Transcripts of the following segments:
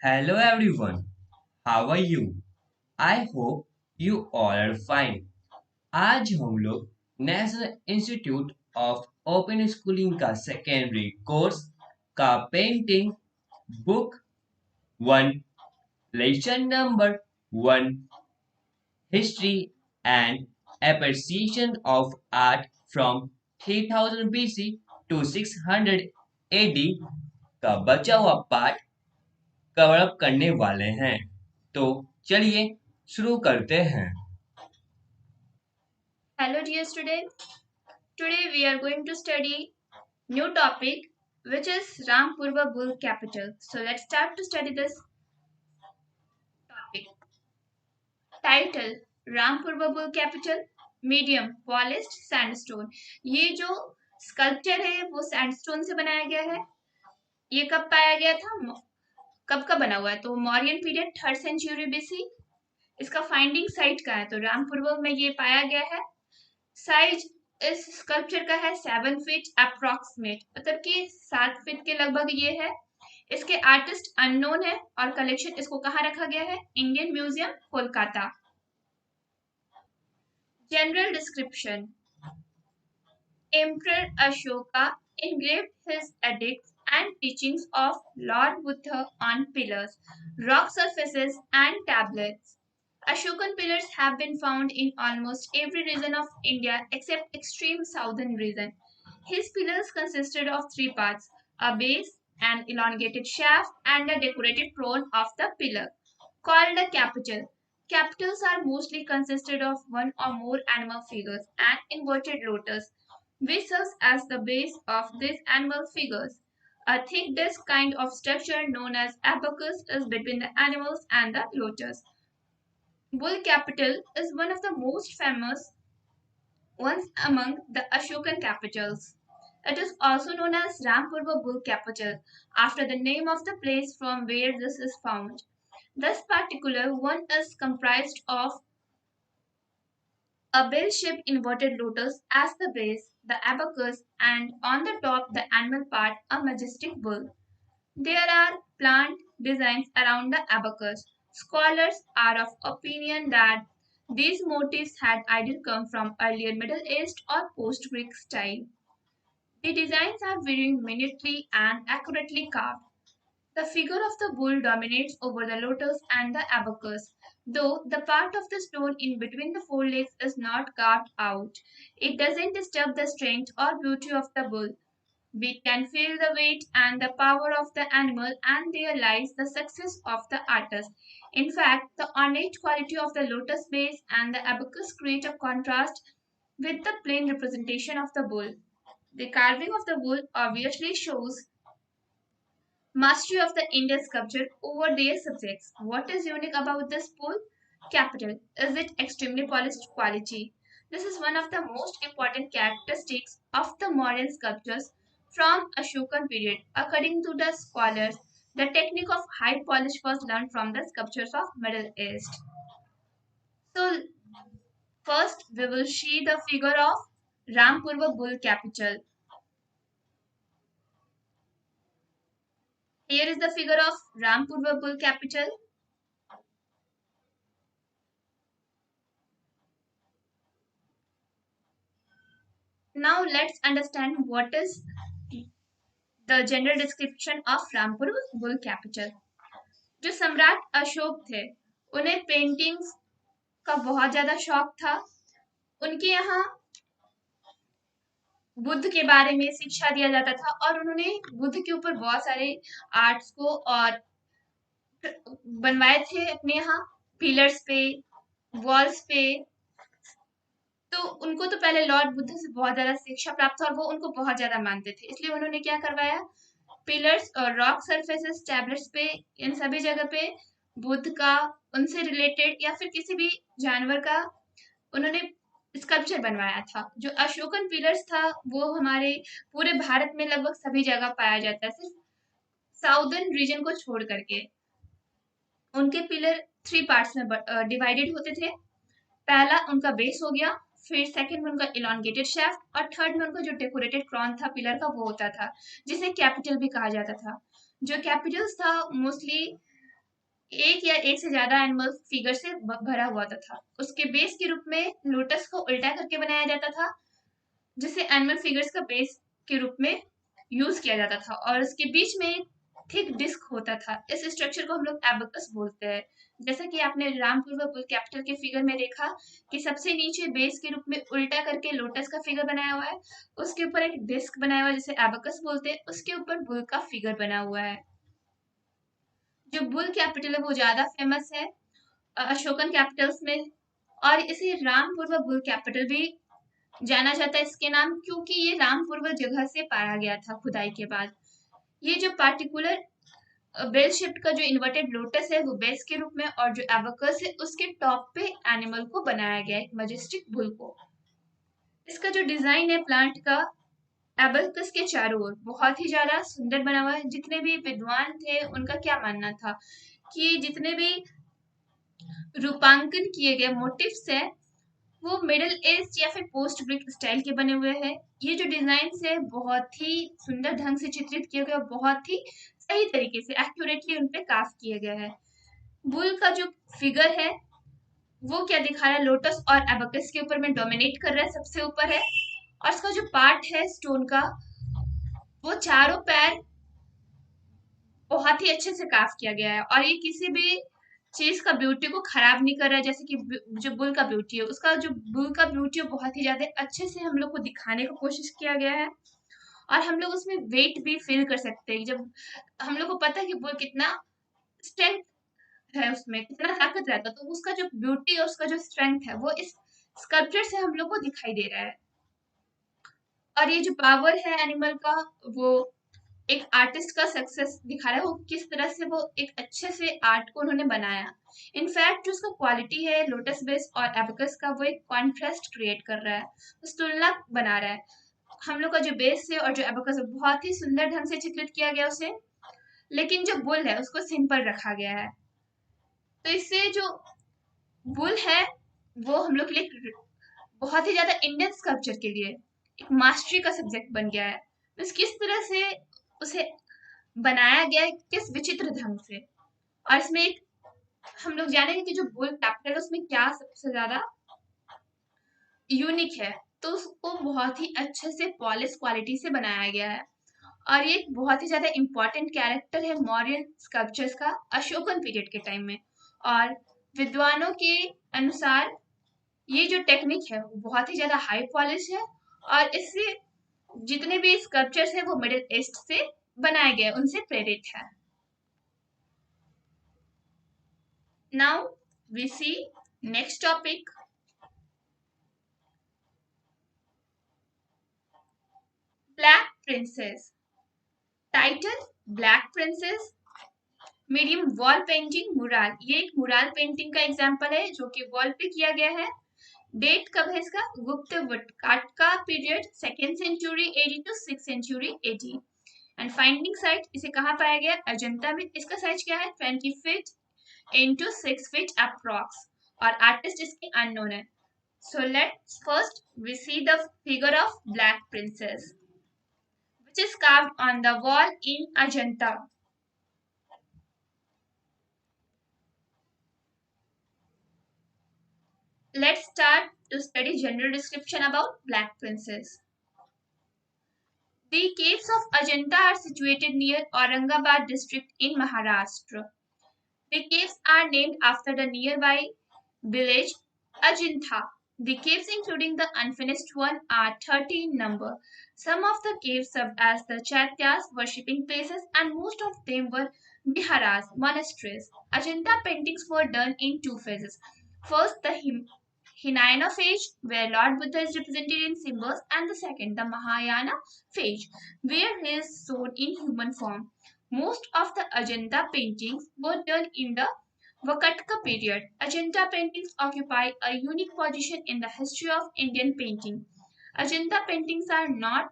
Hello everyone, how are you? I hope you all are fine. आज हम लोग national institute of open schooling का secondary course का painting book one lesson number one history and appreciation of art from 3000 BC to 600 AD का बचा हुआ part cover up करने वाले हैं। तो चलिए शुरू करते हैं। Hello dear students. Today we are going to study new topic which is Rampurva Bull Capital. So let's start to study this topic. Title Rampurva Bull Capital Medium Polished Sandstone. ये जो स्कल्पचर है वो sandstone से बनाया गया है। ये कब पाया गया था? कब का बना हुआ है? तो Mauryan period 3rd century BC। इसका फाइंडिंग साइट का है तो रामपुरवा में ये पाया गया है। साइज इस स्कल्पचर का है 7 फीट अप्रोक्सीमेट, मतलब कि 7 फीट के लगभग ये है। इसके आर्टिस्ट अननोन है और कलेक्शन इसको कहाँ रखा गया है? Indian museum Kolkata. General description. Emperor Ashoka engraved his edicts and teachings of Lord Buddha on pillars, rock surfaces, and tablets. Ashokan pillars have been found in almost every region of India except extreme southern region. His pillars consisted of three parts: a base, an elongated shaft, and a decorated crown of the pillar, called a capital. Capitals are mostly consisted of one or more animal figures and inverted lotus, which serves as the base of these animal figures. A thick disc kind of structure known as abacus is between the animals and the lotus. Bull capital is one of the most famous ones among the Ashokan capitals. It is also known as Rampurva Bull capital after the name of the place from where this is found. This particular one is comprised of a bell-shaped inverted lotus as the base, the abacus, and on the top the animal part, a majestic bull. There are plant designs around the abacus. Scholars are of opinion that these motifs had either come from earlier Middle East or post-Greek style. The designs are very minutely and accurately carved. The figure of the bull dominates over the lotus and the abacus. Though the part of the stone in between the four legs is not carved out, it doesn't disturb the strength or beauty of the bull. We can feel the weight and the power of the animal, and there lies the success of the artist. In fact, the ornate quality of the lotus base and the abacus create a contrast with the plain representation of the bull. The carving of the bull obviously shows mastery of the Indian sculpture over their subjects. What is unique about this bull? Capital. Is it extremely polished quality? This is one of the most important characteristics of the modern sculptures from Ashokan period. According to the scholars, the technique of high polish was learned from the sculptures of Middle East. So first we will see the figure of Rampurva bull capital. Here is the figure of Rampurva bull capital. Now let's understand what is the general description of Rampur bull capital. जो सम्राट अशोक थे उन्हें paintings का बहुत ज्यादा शौक था। उनके यहाँ बुद्ध के बारे में शिक्षा दिया जाता था और उन्होंने बुद्ध के ऊपर बहुत सारे आर्ट्स को और बनवाए थे अपने यहाँ पिलर्स पे, वॉल्स पे। तो उनको तो पहले लॉर्ड बुद्ध से बहुत ज्यादा शिक्षा प्राप्त था और वो उनको बहुत ज्यादा मानते थे, इसलिए उन्होंने क्या करवाया, पिलर्स और रॉक सरफेसेस टैबलेट्स पे, इन सभी जगह पे बुद्ध का, उनसे रिलेटेड या फिर किसी भी जानवर का उन्होंने स्कल्पचर बनवाया था। जो अशोकन पिलर्स था वो हमारे पूरे भारत में लगभग सभी जगह पाया जाता है, सिर्फ साउदर्न रीजन को छोड़ करके। उनके पिलर 3 पार्ट्स में डिवाइडेड होते थे। पहला उनका बेस हो गया, फिर सेकंड में उनका इलॉन्गेटेड शाफ्ट और थर्ड में उनका जो डेकोरेटेड क्रॉन था पिलर का वो होता था, जिसे कैपिटल भी कहा जाता था। जो कैपिटल्स था मोस्टली एक या एक से ज्यादा एनिमल फिगर से भरा हुआ था। उसके बेस के रूप में लोटस को उल्टा करके बनाया जाता था, जिसे एनिमल फिगर्स का बेस के रूप में यूज किया जाता था, और उसके बीच में एक थिक डिस्क होता था। इस स्ट्रक्चर को हम लोग एबकस बोलते हैं। जैसा कि आपने रामपुर बुल कैपिटल के फिगर में देखा कि सबसे नीचे बेस के रूप में उल्टा करके लोटस का फिगर बनाया हुआ है, उसके ऊपर एक डिस्क बनाया हुआ है जिसे एबकस बोलते हैं, उसके ऊपर बुल का फिगर बना हुआ है। जो बुल कैपिटल है वो ज्यादा फेमस है अशोकन कैपिटल्स में, और इसे रामपूर्व बुल कैपिटल भी जाना जाता है इसके नाम, क्योंकि ये रामपूर्व जगह से पाया गया था खुदाई के बाद। ये जो पार्टिकुलर बेल शेप्ड का जो इन्वर्टेड लोटस है वो बेस के रूप में, और जो एबकस है उसके टॉप पे एनिमल को बनाया गया है, एक मजेस्टिक बुल को। इसका जो डिजाइन है प्लांट का एबकस के चारों ओर बहुत ही ज्यादा सुंदर बना हुआ है। जितने भी विद्वान थे उनका क्या मानना था कि जितने भी रूपांकन किए गए मोटिव्स है वो मिडिल एज या फिर पोस्ट ब्रिक स्टाइल के बने हुए हैं। ये जो डिजाइन है बहुत ही सुंदर ढंग से चित्रित किया गया, बहुत ही सही तरीके से एक्यूरेटली उन पे कास्ट किया गया है। बुल का जो फिगर है वो क्या दिखा रहा है, लोटस और एबकस के ऊपर में डोमिनेट कर रहा है, सबसे ऊपर है। और इसका जो पार्ट है स्टोन का, वो चारों पैर बहुत ही अच्छे से कास्ट किया गया है, और ये किसी भी चीज का ब्यूटी को खराब नहीं कर रहा है। जैसे कि जो बुल का ब्यूटी है, उसका जो बुल का ब्यूटी है बहुत ही ज्यादा अच्छे से हम लोग को दिखाने की कोशिश किया गया है, और हम लोग उसमें वेट भी फील कर सकते हैं। जब हम लोग को पता है कि बुल कितना स्ट्रेंथ है, उसमें कितना ताकत रहता है, तो उसका जो ब्यूटी और उसका जो स्ट्रेंथ है वो इस स्कल्पचर से हम लोग को दिखाई दे रहा है। और ये जो पावर है एनिमल का, वो एक आर्टिस्ट का सक्सेस दिखा रहा है, वो किस तरह से वो एक अच्छे से आर्ट को उन्होंने बनाया। इनफैक्ट जो उसका क्वालिटी है लोटस बेस और एबकस का, वो एक कॉन्ट्रास्ट क्रिएट कर रहा है, उस तुलना बना रहा है। हम लोग का जो बेस है और जो एबकस है बहुत ही सुंदर ढंग से चित्रित किया गया उसे, लेकिन जो बुल है उसको सिंपल रखा गया है। तो इससे जो बुल है वो हम लोग के लिए बहुत ही ज्यादा इंडियन स्कल्पचर के लिए एक मास्टरी का सब्जेक्ट बन गया है। बस किस तरह से उसे बनाया गया है, किस विचित्र ढंग से। और इसमें एक हम लोग जानेंगे कि जो बुल कैपिटल है उसमें क्या सबसे ज्यादा यूनिक है। तो उसको बहुत ही अच्छे से पॉलिश क्वालिटी से बनाया गया है, और ये एक बहुत ही ज्यादा इंपॉर्टेंट कैरेक्टर है मौर्य स्कल्पचर्स का अशोकन पीरियड के टाइम में। और विद्वानों के अनुसार ये जो टेक्निक है वो बहुत ही ज्यादा हाई पॉलिश है, और इससे जितने भी स्कल्पचर्स है वो मिडिल ईस्ट से बनाए गए, उनसे प्रेरित है। Now we see next topic, black princess. Title black princess, medium wall painting mural. ये एक मुराल पेंटिंग का एग्जांपल है जो कि वॉल पे किया गया है। डेट कब है इसका, गुप्त वटकाट का period 2nd century AD to 6th century AD. And finding site, इसे कहाँ पाया गया, अजंता में। इसका साइज क्या है, 20 फीट इंटू 6 फीट अप्रॉक्स, और आर्टिस्ट इसके अननोन है। So let's first we see the figure of black princess which is carved on the wall in Ajanta. Let's start to study general description about Black Princess. The caves of Ajanta are situated near Aurangabad district in Maharashtra. The caves are named after the nearby village Ajanta. The caves, including the unfinished one, are 30 in number. Some of the caves served as the chaityas, worshipping places, and most of them were viharas, monasteries. Ajanta paintings were done in two phases. First, the Hinayana phase, where Lord Buddha is represented in symbols, and the second, the Mahayana phase, where he is shown in human form. Most of the Ajanta paintings were done in the Vakatka period. Ajanta paintings occupy a unique position in the history of Indian painting. Ajanta paintings are not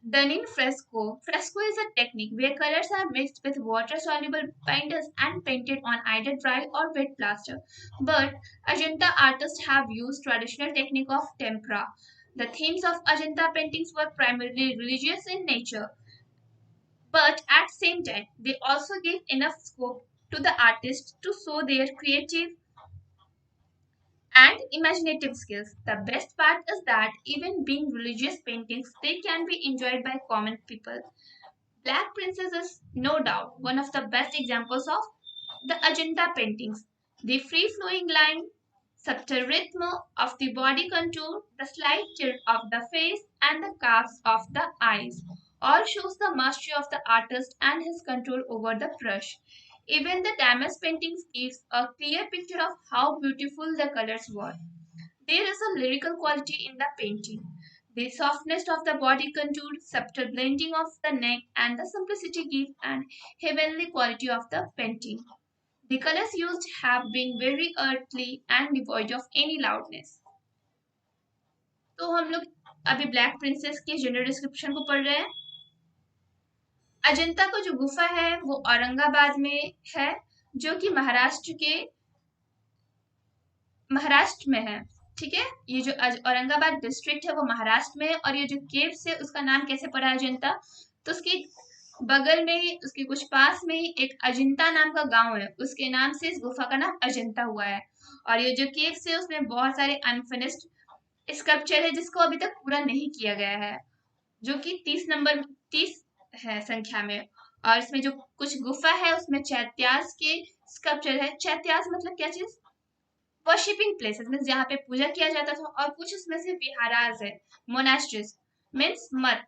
done in fresco. Fresco is a technique where colors are mixed with water-soluble binders and painted on either dry or wet plaster. But Ajanta artists have used traditional technique of tempera. The themes of Ajanta paintings were primarily religious in nature, but at same time they also gave enough scope to the artist to show their creative and imaginative skills. The best part is that even being religious paintings, they can be enjoyed by common people. Black Princess is no doubt one of the best examples of the Ajanta paintings. The free flowing line, subtle rhythm of the body contour, the slight tilt of the face, and the curves of the eyes all shows the mastery of the artist and his control over the brush. Even the damaged paintings gives a clear picture of how beautiful the colors were. There is a lyrical quality in the painting. The softness of the body contour, subtle blending of the neck, and the simplicity give an heavenly quality of the painting. The colors used have been very earthly and devoid of any loudness. तो हम लोग अभी black princess के general description को पढ़ रहे हैं। अजंता का जो गुफा है वो औरंगाबाद में है, जो कि महाराष्ट्र में है। ठीक है, ये जो औरंगाबाद डिस्ट्रिक्ट है वो महाराष्ट्र में है, और ये जो केव्स है उसका नाम कैसे पड़ा है अजंता, तो उसके बगल में ही, उसके कुछ पास में ही एक अजंता नाम का गांव है, उसके नाम से इस गुफा का नाम अजंता हुआ है। और ये जो केव्स है उसमें बहुत सारे अनफिनिश्ड स्कल्पचर है जिसको अभी तक पूरा नहीं किया गया है, जो कि 30 है संख्या में। और इसमें जो कुछ गुफा है उसमें चैत्यास के स्कल्पचर है। चैत्यास मतलब क्या चीज, वर्शिपिंग प्लेसेस मीन्स जहाँ पे पूजा किया जाता था, और कुछ उसमें से विहारास है, मोनास्ट्रीज मीन्स मठ।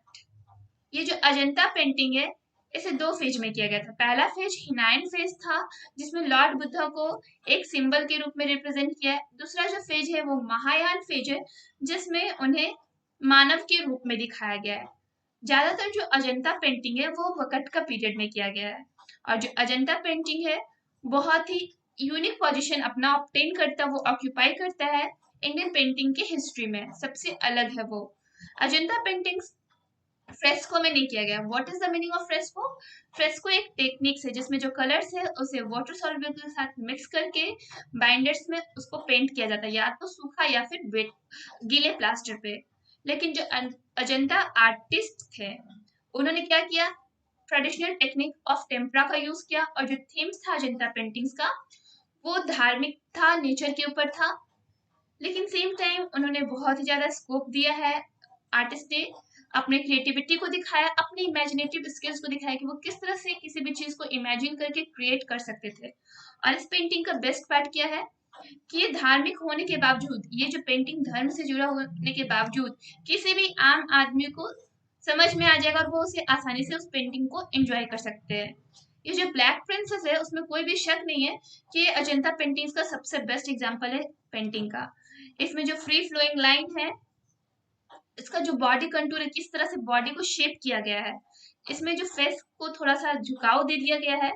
ये जो अजंता पेंटिंग है इसे दो फेज में किया गया था। पहला फेज हिनाइन फेज था जिसमें लॉर्ड बुद्धा को एक सिंबल के रूप में रिप्रेजेंट किया है। दूसरा जो फेज है वो महायान फेज है जिसमें उन्हें मानव के रूप में दिखाया गया है। ज्यादातर जो अजंता पेंटिंग है वो वकट का पीरियड में किया गया है, और जो अजंता पेंटिंग है बहुत ही यूनिक पोजीशन अपना ऑब्टेन करता, वो ऑक्यूपाई करता है इंडियन पेंटिंग के हिस्ट्री में, सबसे अलग है वो। अजंता पेंटिंग्स फ्रेस्को में नहीं किया गया। What is the meaning of fresco? Fresco एक टेक्निक्स है जिसमें जो कलर्स है उसे वाटर सॉल्युबल के साथ मिक्स करके बाइंडर्स में उसको पेंट किया जाता है, या तो सूखा या फिर वेट गीले प्लास्टर पे। लेकिन जो अजंता आर्टिस्ट थे उन्होंने क्या किया, ट्रेडिशनल टेक्निक ऑफ टेम्परा का यूज किया, और जो थीम्स था अजंता पेंटिंग्स का वो धार्मिक था, नेचर के ऊपर था। लेकिन सेम टाइम उन्होंने बहुत ही ज्यादा स्कोप दिया है, आर्टिस्ट ने अपने क्रिएटिविटी को दिखाया, अपने इमेजिनेटिव स्किल्स को दिखाया कि वो किस तरह से किसी भी चीज को इमेजिन करके क्रिएट कर सकते थे। और इस पेंटिंग का बेस्ट पार्ट क्या है कि ये धार्मिक होने के बावजूद, ये जो पेंटिंग धर्म से जुड़ा होने के बावजूद किसी भी आम आदमी को समझ में आ जाएगा और वो उसे आसानी से उस पेंटिंग को एंजॉय कर सकते हैं। ये जो ब्लैक प्रिंसेस है उसमें कोई भी शक नहीं है कि ये अजंता पेंटिंग्स का सबसे बेस्ट एग्जांपल है पेंटिंग का। इसमें जो फ्री फ्लोइंग लाइन है, इसका जो बॉडी कंटूर है, किस तरह से बॉडी को शेप किया गया है, इसमें जो फेस को थोड़ा सा झुकाव दे दिया गया है,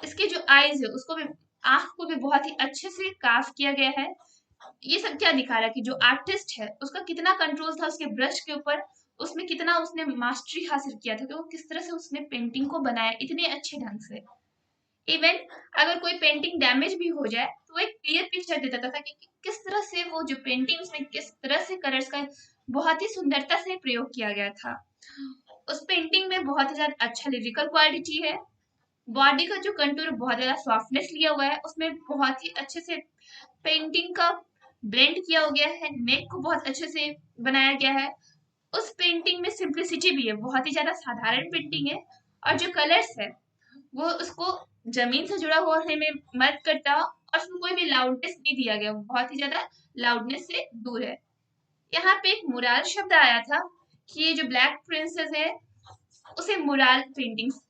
इसके जो आईज है उसको भी, आंख को भी बहुत ही अच्छे से काफ किया गया है। ये सब क्या दिखा रहा है कि जो आर्टिस्ट है उसका कितना कंट्रोल था उसके ब्रश के ऊपर, उसमें कितना उसने मास्टरी हासिल किया था कि वो किस तरह से उसने पेंटिंग को बनाया इतने अच्छे ढंग से। इवन अगर कोई पेंटिंग डैमेज भी हो जाए तो वो एक क्लियर पिक्चर देता था कि किस तरह से वो जो पेंटिंग उसमें किस तरह से कलर्स का बहुत ही सुंदरता से प्रयोग किया गया था। उस पेंटिंग में बहुत ही ज्यादा अच्छा लिरिकल क्वालिटी है। बॉडी का जो कंटूर बहुत ज्यादा सॉफ्टनेस लिया हुआ है, उसमें बहुत ही अच्छे से पेंटिंग का ब्लेंड किया हो गया है, नेक को बहुत अच्छे से बनाया गया है। उस पेंटिंग में सिंप्लिसिटी भी है, बहुत ही ज्यादा साधारण पेंटिंग है, और जो कलर्स है वो उसको जमीन से जुड़ा हुआ होने में मदद करता, और उसमें कोई भी लाउडनेस नहीं दिया गया, वो बहुत ही ज्यादा लाउडनेस से दूर है। यहाँ पे एक मुराल शब्द आया था कि ये जो ब्लैक प्रिंसेस है उसे मुराल पेंटिंग्स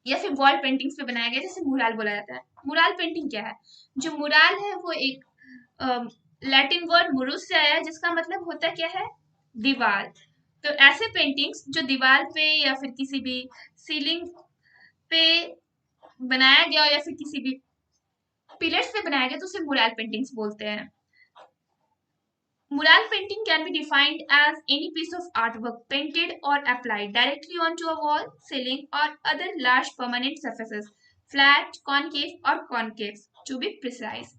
या फिर वॉल पेंटिंग्स पे बनाया गया, जैसे मुराल बोला जाता है। मुराल पेंटिंग क्या है? जो मुराल है वो एक लैटिन वर्ड मुरुस से आया है जिसका मतलब होता क्या है, दीवार। तो ऐसे पेंटिंग्स जो दीवार पे या फिर किसी भी सीलिंग पे बनाया गया या फिर किसी भी पिलर्स पे बनाया गया तो उसे मुराल पेंटिंग्स बोलते हैं। Mural painting can be defined as any piece of artwork painted or applied directly onto a wall, ceiling, or other large permanent surfaces, flat, concave or concave to be precise.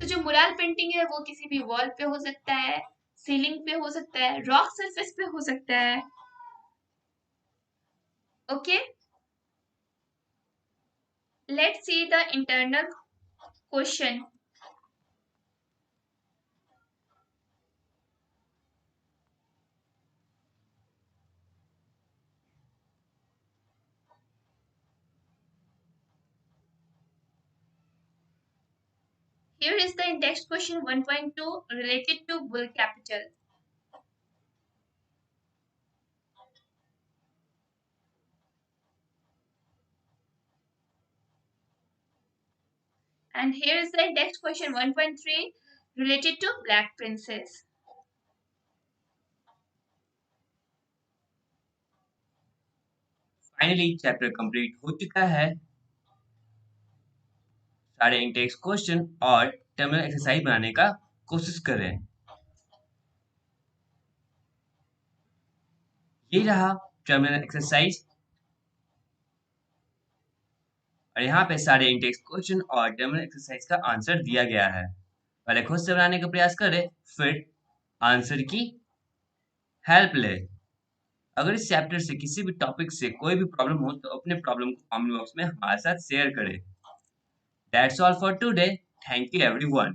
तो जो mural painting है वो किसी भी wall पे हो सकता है, सीलिंग पे हो सकता है, रॉक सरफेस पे हो सकता है। Okay, Let's see the internal question. Here is the index question 1.2 related to bull capital. And here is the index question 1.3 related to Black Princess. Finally chapter complete हो चुका है। सारे इंटेक्स क्वेश्चन और terminal exercise बनाने का कोशिश करें। ये रहा टर्मिनल एक्सरसाइज और यहाँ पे सारे इंटेक्स क्वेश्चन और टर्मिनल एक्सरसाइज का आंसर दिया गया है। पहले खुद से बनाने का प्रयास करें, फिर आंसर की हेल्प ले। अगर इस चैप्टर से किसी भी टॉपिक से कोई भी प्रॉब्लम हो तो अपने प्रॉब्लम को कमेंट बॉक्स में हमारे साथ शेयर करें। That's all for today. Thank you everyone.